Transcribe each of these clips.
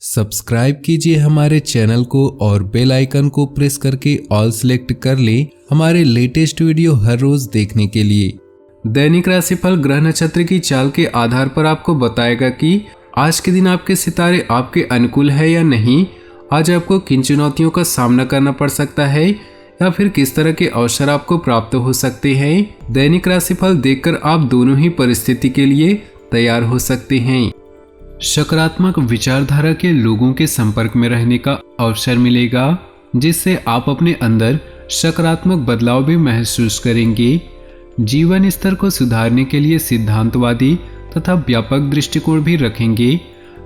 Subscribe कीजिए हमारे channel को और बेल आइकन को प्रेस करके ऑल सिलेक्ट कर ले हमारे लेटेस्ट वीडियो हर रोज देखने के लिए। दैनिक राशिफल ग्रह नक्षत्र की चाल के आधार पर आपको बताएगा कि आज के दिन आपके सितारे आपके अनुकूल है या नहीं, आज आपको किन चुनौतियों का सामना करना पड़ सकता है या फिर किस तरह के अवसर आपको प्राप्त हो सकते हैं। दैनिक राशिफल देखकर आप दोनों ही परिस्थिति के लिए तैयार हो सकते हैं। सकारात्मक विचारधारा के लोगों के संपर्क में रहने का अवसर मिलेगा, जिससे आप अपने अंदर सकारात्मक बदलाव भी महसूस करेंगे। जीवन स्तर को सुधारने के लिए सिद्धांतवादी तथा व्यापक दृष्टिकोण भी रखेंगे।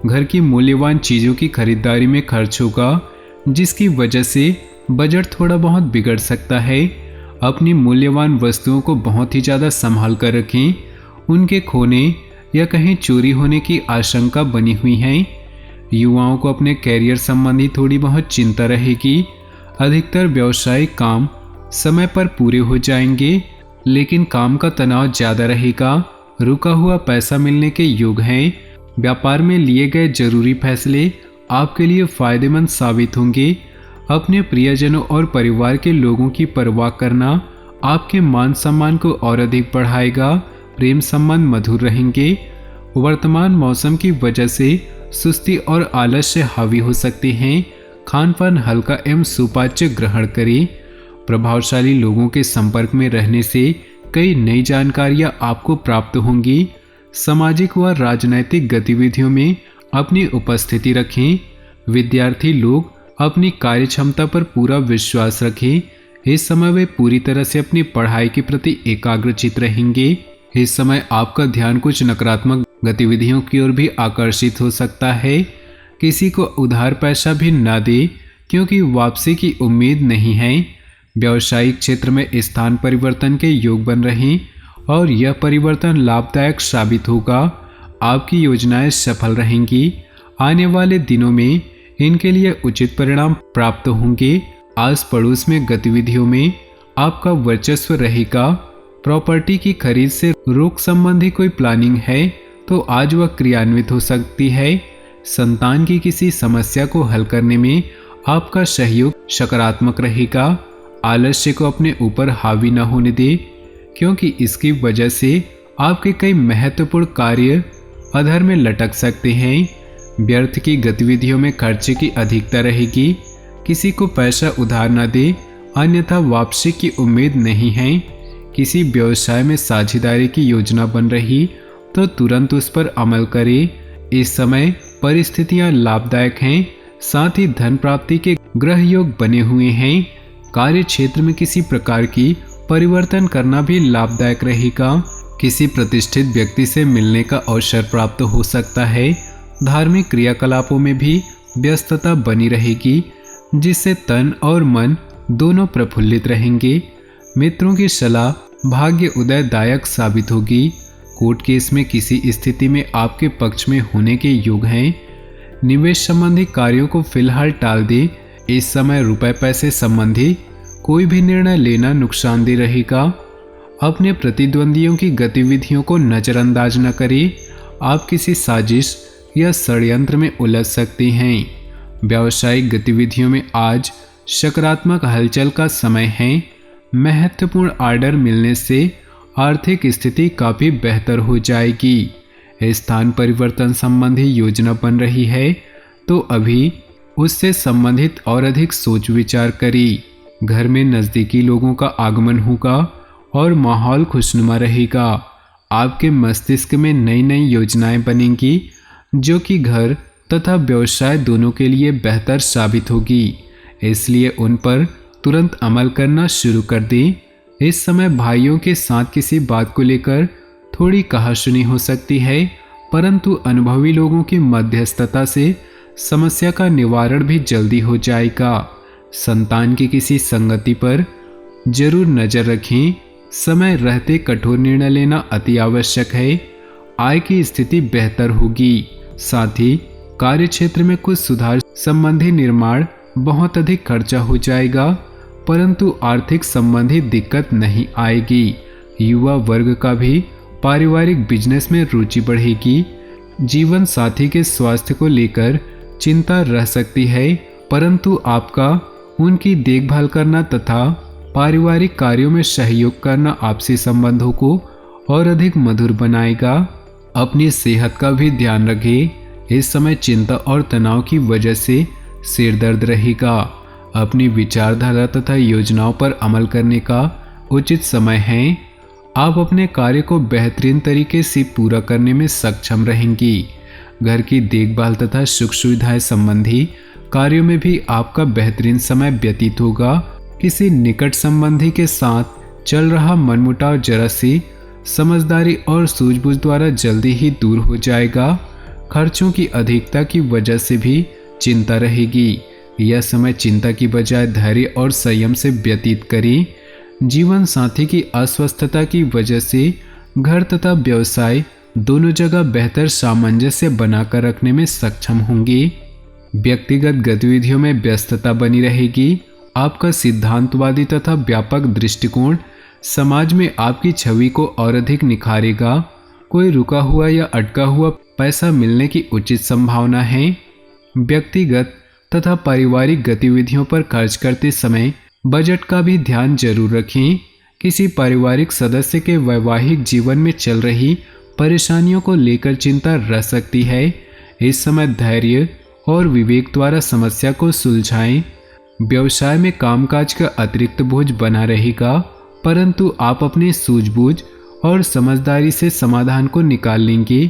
घर की मूल्यवान चीजों की खरीदारी में खर्च होगा, जिसकी वजह से बजट थोड़ा बहुत बिगड़ सकता है। अपनी मूल्यवान वस्तुओं को बहुत ही ज़्यादा संभाल कर रखें, उनके खोने या कहीं चोरी होने की आशंका बनी हुई है। युवाओं को अपने कैरियर संबंधी थोड़ी बहुत चिंता रहेगी। अधिकतर व्यावसायिक काम समय पर पूरे हो जाएंगे, लेकिन काम का तनाव ज़्यादा रहेगा। रुका हुआ पैसा मिलने के योग हैं। व्यापार में लिए गए जरूरी फैसले आपके लिए फायदेमंद साबित होंगे। अपने प्रियजनों और परिवार के लोगों की परवाह करना आपके मान सम्मान को और अधिक बढ़ाएगा। प्रेम संबंध मधुर रहेंगे। वर्तमान मौसम की वजह से सुस्ती और आलस्य हावी हो सकते हैं। खान पान हल्का एवं सुपाच्य ग्रहण करें। प्रभावशाली लोगों के संपर्क में रहने से कई नई जानकारियां आपको प्राप्त होंगी। सामाजिक व राजनैतिक गतिविधियों में अपनी उपस्थिति रखें। विद्यार्थी लोग अपनी कार्य क्षमता पर पूरा विश्वास रखें। इस समय वे पूरी तरह से अपनी पढ़ाई के प्रति एकाग्रचित रहेंगे। इस समय आपका ध्यान कुछ नकारात्मक गतिविधियों की ओर भी आकर्षित हो सकता है। किसी को उधार पैसा भी ना दे, क्योंकि वापसी की उम्मीद नहीं है। व्यावसायिक क्षेत्र में स्थान परिवर्तन के योग बन रहे और यह परिवर्तन लाभदायक साबित होगा। आपकी योजनाएं सफल रहेंगी। आने वाले दिनों में इनके लिए उचित परिणाम प्राप्त होंगे। आस पड़ोस में गतिविधियों में आपका वर्चस्व रहेगा। प्रॉपर्टी की खरीद से रोग संबंधी कोई प्लानिंग है तो आज वह क्रियान्वित हो सकती है। संतान की किसी समस्या को हल करने में आपका सहयोग सकारात्मक रहेगा। आलस्य को अपने ऊपर हावी न होने दे, क्योंकि इसकी वजह से आपके कई महत्वपूर्ण कार्य अधर में लटक सकते हैं। व्यर्थ की गतिविधियों में खर्चे की अधिकता रहेगी। किसी को पैसा उधार न दे, अन्यथा वापसी की उम्मीद नहीं है। किसी व्यवसाय में साझेदारी की योजना बन रही तो तुरंत उस पर अमल करें। इस समय परिस्थितियां लाभदायक हैं, साथ ही धन प्राप्ति के ग्रह योग बने हुए हैं। कार्य क्षेत्र में किसी प्रकार की परिवर्तन करना भी लाभदायक रहेगा। किसी प्रतिष्ठित व्यक्ति से मिलने का अवसर प्राप्त हो सकता है। धार्मिक क्रियाकलापों में भी व्यस्तता बनी रहेगी, जिससे तन और मन दोनों प्रफुल्लित रहेंगे। मित्रों की सलाह भाग्य उदयदायक साबित होगी। कोर्ट केस में किसी स्थिति में आपके पक्ष में होने के योग हैं। निवेश संबंधी कार्यों को फिलहाल टाल दें। इस समय रुपए पैसे संबंधी कोई भी निर्णय लेना नुकसानदेह रहेगा। अपने प्रतिद्वंदियों की गतिविधियों को नजरअंदाज न करें। आप किसी साजिश या षड्यंत्र में उलझ सकते हैं। व्यावसायिक गतिविधियों में आज सकारात्मक हलचल का समय है। महत्वपूर्ण ऑर्डर मिलने से आर्थिक स्थिति काफी बेहतर हो जाएगी। स्थान परिवर्तन संबंधी योजना बन रही है तो अभी उससे संबंधित और अधिक सोच विचार करें। घर में नज़दीकी लोगों का आगमन होगा और माहौल खुशनुमा रहेगा। आपके मस्तिष्क में नई नई योजनाएं बनेंगी, जो कि घर तथा व्यवसाय दोनों के लिए बेहतर साबित होगी। इसलिए उन पर तुरंत अमल करना शुरू कर दें। इस समय भाइयों के साथ किसी बात को लेकर थोड़ी कहासुनी हो सकती है, परंतु अनुभवी लोगों की मध्यस्थता से समस्या का निवारण भी जल्दी हो जाएगा। संतान की किसी संगति पर जरूर नजर रखें। समय रहते कठोर निर्णय लेना अति आवश्यक है। आय की स्थिति बेहतर होगी। साथ ही कार्य क्षेत्र में कुछ सुधार संबंधी निर्माण बहुत अधिक खर्चा हो जाएगा, परंतु आर्थिक संबंधी दिक्कत नहीं आएगी। युवा वर्ग का भी पारिवारिक बिजनेस में रुचि बढ़ेगी। जीवन साथी के स्वास्थ्य को लेकर चिंता रह सकती है, परंतु आपका उनकी देखभाल करना तथा पारिवारिक कार्यों में सहयोग करना आपसी संबंधों को और अधिक मधुर बनाएगा। अपनी सेहत का भी ध्यान रखें। इस समय चिंता और तनाव की वजह से सिर दर्द रहेगा। अपनी विचारधारा तथा योजनाओं पर अमल करने का उचित समय है। आप अपने कार्य को बेहतरीन तरीके से पूरा करने में सक्षम रहेंगी। घर की देखभाल तथा सुख सुविधाएं संबंधी कार्यों में भी आपका बेहतरीन समय व्यतीत होगा। किसी निकट संबंधी के साथ चल रहा मनमुटाव जरा सी समझदारी और सूझबूझ द्वारा जल्दी ही दूर हो जाएगा। खर्चों की अधिकता की वजह से भी चिंता रहेगी। यह समय चिंता की बजाय धैर्य और संयम से व्यतीत करें। जीवन साथी की अस्वस्थता की वजह से घर तथा व्यवसाय दोनों जगह बेहतर सामंजस्य बनाकर रखने में सक्षम होंगे। व्यक्तिगत गतिविधियों में व्यस्तता बनी रहेगी। आपका सिद्धांतवादी तथा व्यापक दृष्टिकोण समाज में आपकी छवि को और अधिक निखारेगा। कोई रुका हुआ या अटका हुआ पैसा मिलने की उचित संभावना है। व्यक्तिगत तथा पारिवारिक गतिविधियों पर खर्च करते समय बजट का भी ध्यान जरूर रखें। किसी पारिवारिक सदस्य के वैवाहिक जीवन में चल रही परेशानियों को लेकर चिंता रह सकती है। इस समय धैर्य और विवेक द्वारा समस्या को सुलझाएं। व्यवसाय में कामकाज का अतिरिक्त बोझ बना रहेगा, परंतु आप अपनी सूझबूझ और समझदारी से समाधान को निकाल लेंगे।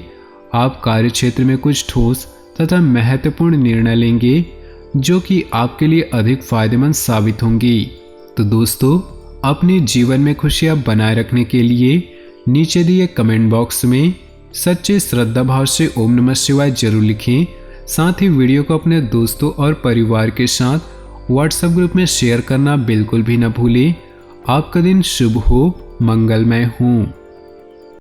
आप कार्यक्षेत्र में कुछ ठोस तथा महत्वपूर्ण निर्णय लेंगे जो कि आपके लिए अधिक फायदेमंद साबित होंगी। तो दोस्तों, अपने जीवन में खुशियां बनाए रखने के लिए नीचे दिए कमेंट बॉक्स में सच्चे श्रद्धा भाव से ओम नमः शिवाय जरूर लिखें। साथ ही वीडियो को अपने दोस्तों और परिवार के साथ व्हाट्सएप ग्रुप में शेयर करना बिल्कुल भी न भूलें। आपका दिन शुभ हो, मंगलमय हो।